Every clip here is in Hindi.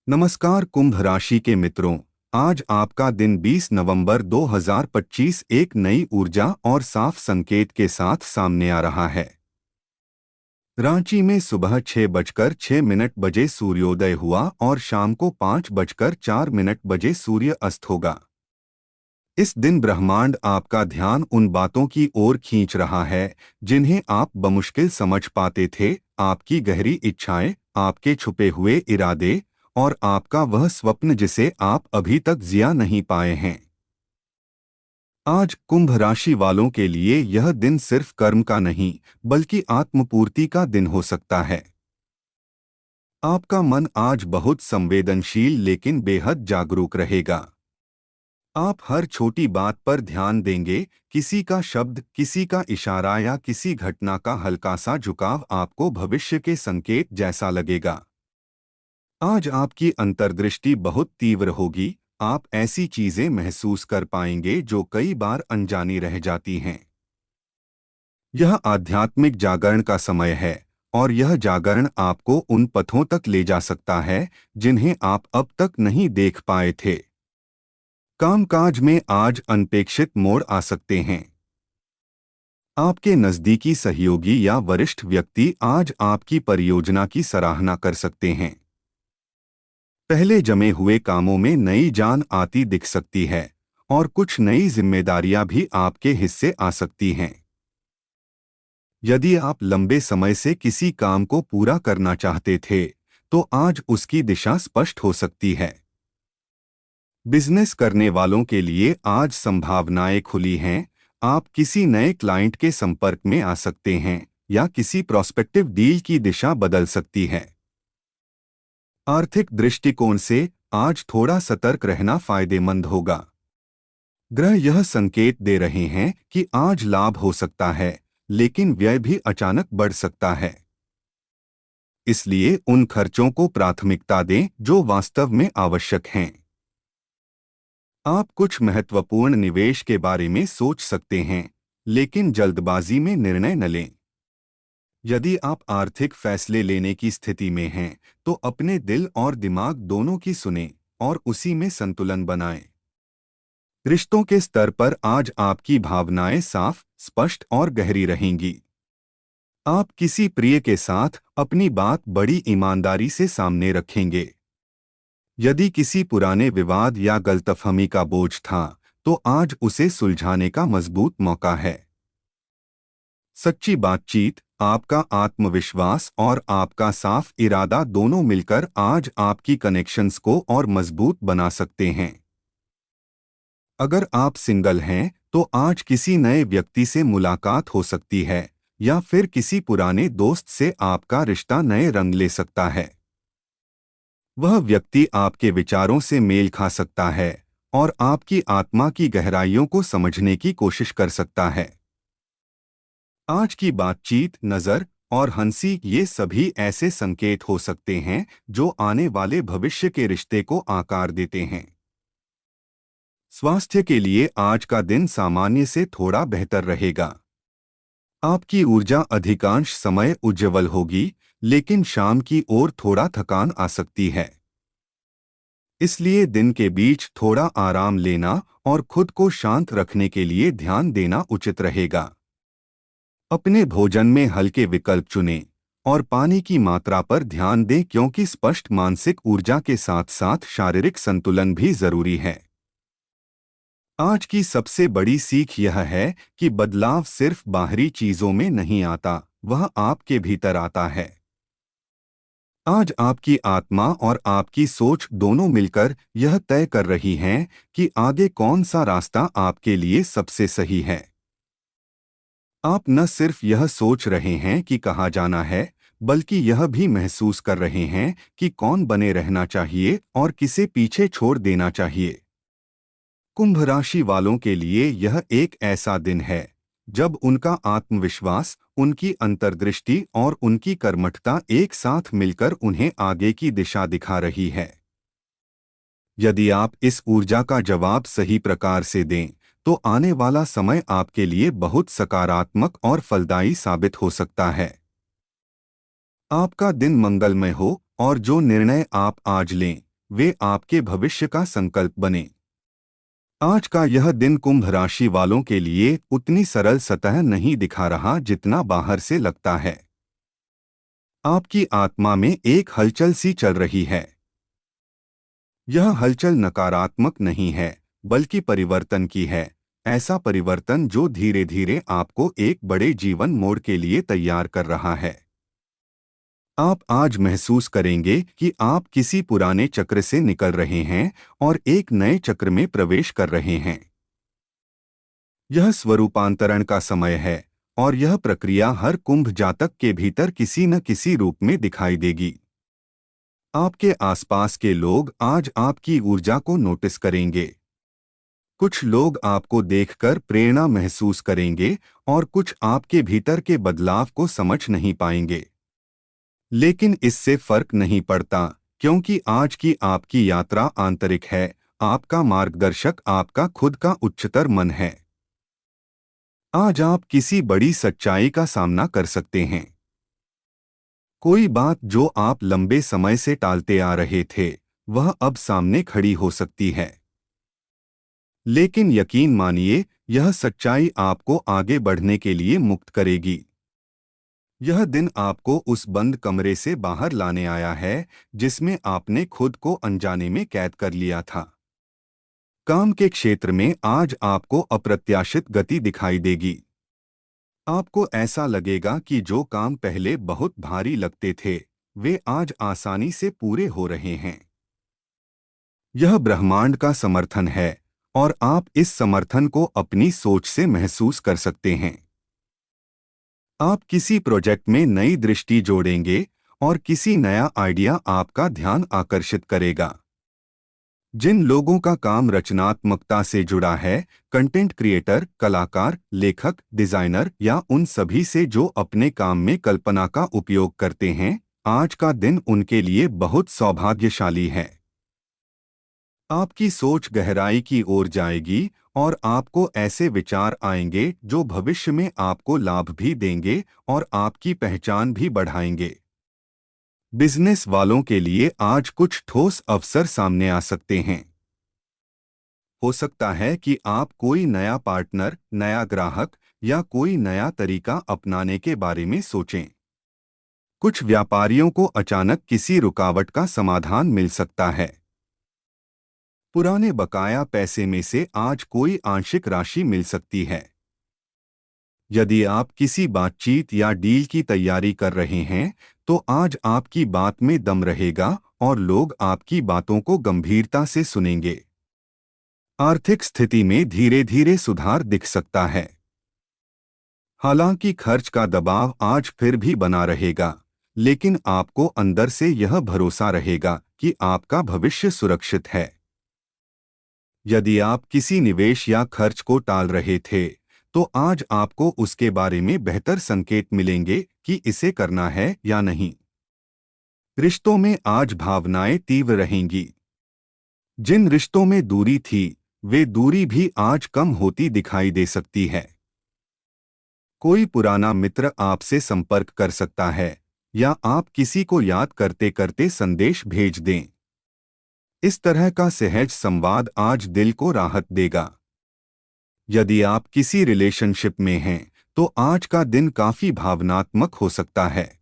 नमस्कार कुंभ राशि के मित्रों। आज आपका दिन 20 नवंबर 2025 एक नई ऊर्जा और साफ संकेत के साथ सामने आ रहा है। रांची में सुबह 6:06 बजे सूर्योदय हुआ और शाम को 5:04 बजे सूर्य अस्त होगा। इस दिन ब्रह्मांड आपका ध्यान उन बातों की ओर खींच रहा है जिन्हें आप बमुश्किल समझ पाते थे। आपकी गहरी इच्छाएं, आपके छुपे हुए इरादे और आपका वह स्वप्न जिसे आप अभी तक जिया नहीं पाए हैं। आज कुंभ राशि वालों के लिए यह दिन सिर्फ कर्म का नहीं बल्कि आत्मपूर्ति का दिन हो सकता है। आपका मन आज बहुत संवेदनशील लेकिन बेहद जागरूक रहेगा। आप हर छोटी बात पर ध्यान देंगे। किसी का शब्द, किसी का इशारा या किसी घटना का हल्का सा झुकाव आपको भविष्य के संकेत जैसा लगेगा। आज आपकी अंतर्दृष्टि बहुत तीव्र होगी। आप ऐसी चीजें महसूस कर पाएंगे जो कई बार अनजानी रह जाती हैं। यह आध्यात्मिक जागरण का समय है और यह जागरण आपको उन पथों तक ले जा सकता है जिन्हें आप अब तक नहीं देख पाए थे। कामकाज में आज अनपेक्षित मोड़ आ सकते हैं। आपके नजदीकी सहयोगी या वरिष्ठ व्यक्ति आज आपकी परियोजना की सराहना कर सकते हैं। पहले जमे हुए कामों में नई जान आती दिख सकती है और कुछ नई जिम्मेदारियां भी आपके हिस्से आ सकती हैं। यदि आप लंबे समय से किसी काम को पूरा करना चाहते थे, तो आज उसकी दिशा स्पष्ट हो सकती है। बिजनेस करने वालों के लिए आज संभावनाएं खुली हैं। आप किसी नए क्लाइंट के संपर्क में आ सकते हैं या किसी प्रोस्पेक्टिव डील की दिशा बदल सकती है। आर्थिक दृष्टिकोण से आज थोड़ा सतर्क रहना फायदेमंद होगा। ग्रह यह संकेत दे रहे हैं कि आज लाभ हो सकता है, लेकिन व्यय भी अचानक बढ़ सकता है। इसलिए उन खर्चों को प्राथमिकता दें जो वास्तव में आवश्यक हैं। आप कुछ महत्वपूर्ण निवेश के बारे में सोच सकते हैं, लेकिन जल्दबाजी में निर्णय न लें। यदि आप आर्थिक फैसले लेने की स्थिति में हैं, तो अपने दिल और दिमाग दोनों की सुनें और उसी में संतुलन बनाएं। रिश्तों के स्तर पर आज आपकी भावनाएं साफ, स्पष्ट और गहरी रहेंगी। आप किसी प्रिय के साथ अपनी बात बड़ी ईमानदारी से सामने रखेंगे। यदि किसी पुराने विवाद या गलतफहमी का बोझ था, तो आज उसे सुलझाने का मजबूत मौका है। सच्ची बातचीत, आपका आत्मविश्वास और आपका साफ इरादा दोनों मिलकर आज आपकी कनेक्शंस को और मजबूत बना सकते हैं। अगर आप सिंगल हैं, तो आज किसी नए व्यक्ति से मुलाकात हो सकती है या फिर किसी पुराने दोस्त से आपका रिश्ता नए रंग ले सकता है। वह व्यक्ति आपके विचारों से मेल खा सकता है और आपकी आत्मा की गहराइयों को समझने की कोशिश कर सकता है। आज की बातचीत, नज़र और हंसी, ये सभी ऐसे संकेत हो सकते हैं जो आने वाले भविष्य के रिश्ते को आकार देते हैं। स्वास्थ्य के लिए आज का दिन सामान्य से थोड़ा बेहतर रहेगा। आपकी ऊर्जा अधिकांश समय उज्ज्वल होगी, लेकिन शाम की ओर थोड़ा थकान आ सकती है। इसलिए दिन के बीच थोड़ा आराम लेना और खुद को शांत रखने के लिए ध्यान देना उचित रहेगा। अपने भोजन में हल्के विकल्प चुनें और पानी की मात्रा पर ध्यान दें, क्योंकि स्पष्ट मानसिक ऊर्जा के साथ साथ शारीरिक संतुलन भी जरूरी है। आज की सबसे बड़ी सीख यह है कि बदलाव सिर्फ बाहरी चीजों में नहीं आता, वह आपके भीतर आता है। आज आपकी आत्मा और आपकी सोच दोनों मिलकर यह तय कर रही हैं कि आगे कौन सा रास्ता आपके लिए सबसे सही है। आप न सिर्फ यह सोच रहे हैं कि कहाँ जाना है, बल्कि यह भी महसूस कर रहे हैं कि कौन बने रहना चाहिए और किसे पीछे छोड़ देना चाहिए। कुंभ राशि वालों के लिए यह एक ऐसा दिन है जब उनका आत्मविश्वास, उनकी अंतर्दृष्टि और उनकी कर्मठता एक साथ मिलकर उन्हें आगे की दिशा दिखा रही है। यदि आप इस ऊर्जा का जवाब सही प्रकार से दें, तो आने वाला समय आपके लिए बहुत सकारात्मक और फलदायी साबित हो सकता है। आपका दिन मंगलमय हो और जो निर्णय आप आज लें, वे आपके भविष्य का संकल्प बने। आज का यह दिन कुंभ राशि वालों के लिए उतनी सरल सतह नहीं दिखा रहा जितना बाहर से लगता है। आपकी आत्मा में एक हलचल सी चल रही है। यह हलचल नकारात्मक नहीं है, बल्कि परिवर्तन की है। ऐसा परिवर्तन जो धीरे धीरे आपको एक बड़े जीवन मोड़ के लिए तैयार कर रहा है। आप आज महसूस करेंगे कि आप किसी पुराने चक्र से निकल रहे हैं और एक नए चक्र में प्रवेश कर रहे हैं। यह स्वरूपांतरण का समय है और यह प्रक्रिया हर कुंभ जातक के भीतर किसी न किसी रूप में दिखाई देगी। आपके आसपास के लोग आज आपकी ऊर्जा को नोटिस करेंगे। कुछ लोग आपको देखकर प्रेरणा महसूस करेंगे और कुछ आपके भीतर के बदलाव को समझ नहीं पाएंगे। लेकिन इससे फर्क नहीं पड़ता, क्योंकि आज की आपकी यात्रा आंतरिक है। आपका मार्गदर्शक आपका खुद का उच्चतर मन है। आज आप किसी बड़ी सच्चाई का सामना कर सकते हैं। कोई बात जो आप लंबे समय से टालते आ रहे थे, वह अब सामने खड़ी हो सकती है। लेकिन यकीन मानिए, यह सच्चाई आपको आगे बढ़ने के लिए मुक्त करेगी। यह दिन आपको उस बंद कमरे से बाहर लाने आया है जिसमें आपने खुद को अनजाने में कैद कर लिया था। काम के क्षेत्र में आज आपको अप्रत्याशित गति दिखाई देगी। आपको ऐसा लगेगा कि जो काम पहले बहुत भारी लगते थे, वे आज आसानी से पूरे हो रहे हैं। यह ब्रह्मांड का समर्थन है और आप इस समर्थन को अपनी सोच से महसूस कर सकते हैं। आप किसी प्रोजेक्ट में नई दृष्टि जोड़ेंगे और किसी नया आइडिया आपका ध्यान आकर्षित करेगा। जिन लोगों का काम रचनात्मकता से जुड़ा है, कंटेंट क्रिएटर, कलाकार, लेखक, डिजाइनर या उन सभी से जो अपने काम में कल्पना का उपयोग करते हैं, आज का दिन उनके लिए बहुत सौभाग्यशाली है। आपकी सोच गहराई की ओर जाएगी और आपको ऐसे विचार आएंगे जो भविष्य में आपको लाभ भी देंगे और आपकी पहचान भी बढ़ाएंगे। बिजनेस वालों के लिए आज कुछ ठोस अवसर सामने आ सकते हैं। हो सकता है कि आप कोई नया पार्टनर, नया ग्राहक या कोई नया तरीका अपनाने के बारे में सोचें। कुछ व्यापारियों को अचानक किसी रुकावट का समाधान मिल सकता है। पुराने बकाया पैसे में से आज कोई आंशिक राशि मिल सकती है। यदि आप किसी बातचीत या डील की तैयारी कर रहे हैं, तो आज आपकी बात में दम रहेगा और लोग आपकी बातों को गंभीरता से सुनेंगे। आर्थिक स्थिति में धीरे धीरे सुधार दिख सकता है। हालांकि खर्च का दबाव आज फिर भी बना रहेगा, लेकिन आपको अंदर से यह भरोसा रहेगा कि आपका भविष्य सुरक्षित है। यदि आप किसी निवेश या खर्च को टाल रहे थे, तो आज आपको उसके बारे में बेहतर संकेत मिलेंगे कि इसे करना है या नहीं। रिश्तों में आज भावनाएं तीव्र रहेंगी। जिन रिश्तों में दूरी थी, वे दूरी भी आज कम होती दिखाई दे सकती है। कोई पुराना मित्र आपसे संपर्क कर सकता है या आप किसी को याद करते करते संदेश भेज दें। इस तरह का सहज संवाद आज दिल को राहत देगा। यदि आप किसी रिलेशनशिप में हैं, तो आज का दिन काफी भावनात्मक हो सकता है।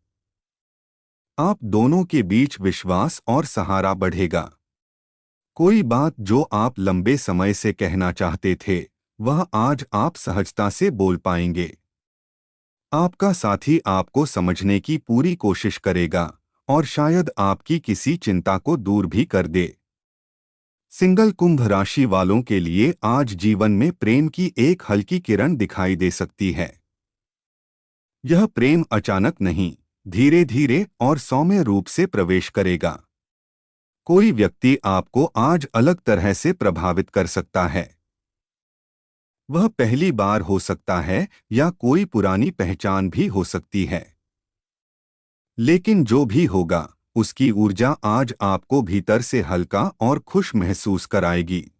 आप दोनों के बीच विश्वास और सहारा बढ़ेगा। कोई बात जो आप लंबे समय से कहना चाहते थे, वह आज आप सहजता से बोल पाएंगे। आपका साथी आपको समझने की पूरी कोशिश करेगा और शायद आपकी किसी चिंता को दूर भी कर दे। सिंगल कुंभ राशि वालों के लिए आज जीवन में प्रेम की एक हल्की किरण दिखाई दे सकती है। यह प्रेम अचानक नहीं, धीरे धीरे और सौम्य रूप से प्रवेश करेगा। कोई व्यक्ति आपको आज अलग तरह से प्रभावित कर सकता है। वह पहली बार हो सकता है या कोई पुरानी पहचान भी हो सकती है। लेकिन जो भी होगा, उसकी ऊर्जा आज आपको भीतर से हल्का और खुश महसूस कराएगी।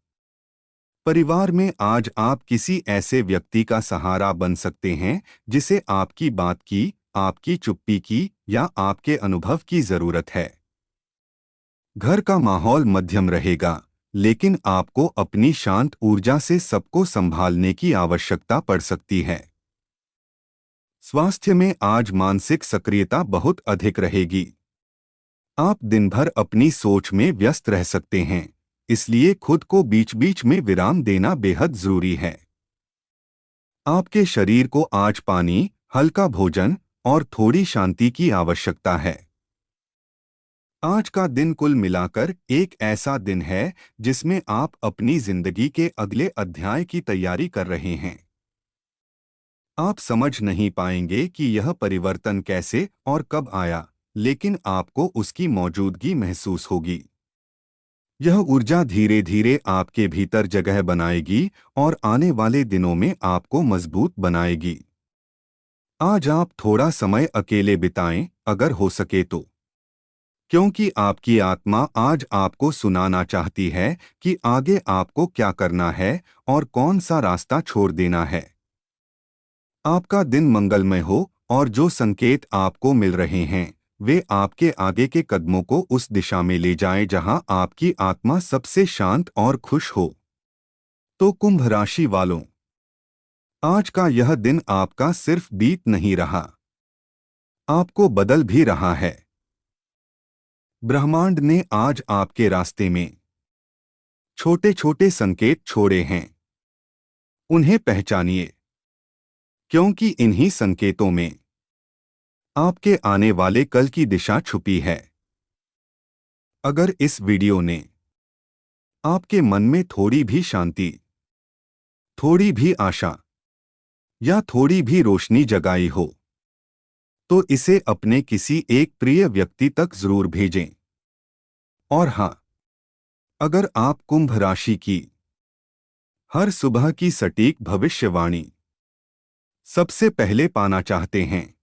परिवार में आज आप किसी ऐसे व्यक्ति का सहारा बन सकते हैं जिसे आपकी बात की, आपकी चुप्पी की या आपके अनुभव की जरूरत है। घर का माहौल मध्यम रहेगा, लेकिन आपको अपनी शांत ऊर्जा से सबको संभालने की आवश्यकता पड़ सकती है। स्वास्थ्य में आज मानसिक सक्रियता बहुत अधिक रहेगी। आप दिन भर अपनी सोच में व्यस्त रह सकते हैं, इसलिए खुद को बीच बीच में विराम देना बेहद जरूरी है। आपके शरीर को आज पानी, हल्का भोजन और थोड़ी शांति की आवश्यकता है। आज का दिन कुल मिलाकर एक ऐसा दिन है जिसमें आप अपनी जिंदगी के अगले अध्याय की तैयारी कर रहे हैं। आप समझ नहीं पाएंगे कि यह परिवर्तन कैसे और कब आया, लेकिन आपको उसकी मौजूदगी महसूस होगी। यह ऊर्जा धीरे धीरे आपके भीतर जगह बनाएगी और आने वाले दिनों में आपको मजबूत बनाएगी। आज आप थोड़ा समय अकेले बिताएं, अगर हो सके तो, क्योंकि आपकी आत्मा आज आपको सुनाना चाहती है कि आगे आपको क्या करना है और कौन सा रास्ता छोड़ देना है। आपका दिन मंगलमय हो और जो संकेत आपको मिल रहे हैं वे आपके आगे के कदमों को उस दिशा में ले जाएं जहां आपकी आत्मा सबसे शांत और खुश हो। तो कुंभ राशि वालों, आज का यह दिन आपका सिर्फ बीत नहीं रहा, आपको बदल भी रहा है। ब्रह्मांड ने आज आपके रास्ते में छोटे छोटे संकेत छोड़े हैं। उन्हें पहचानिए, क्योंकि इन्हीं संकेतों में आपके आने वाले कल की दिशा छुपी है। अगर इस वीडियो ने आपके मन में थोड़ी भी शांति, थोड़ी भी आशा या थोड़ी भी रोशनी जगाई हो, तो इसे अपने किसी एक प्रिय व्यक्ति तक जरूर भेजें। और हाँ, अगर आप कुंभ राशि की हर सुबह की सटीक भविष्यवाणी सबसे पहले पाना चाहते हैं,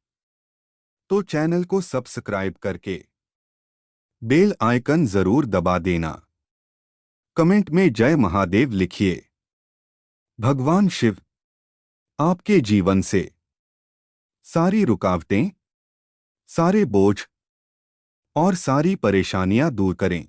तो चैनल को सब्सक्राइब करके बेल आइकन जरूर दबा देना। कमेंट में जय महादेव लिखिए। भगवान शिव आपके जीवन से सारी रुकावटें, सारे बोझ और सारी परेशानियां दूर करें।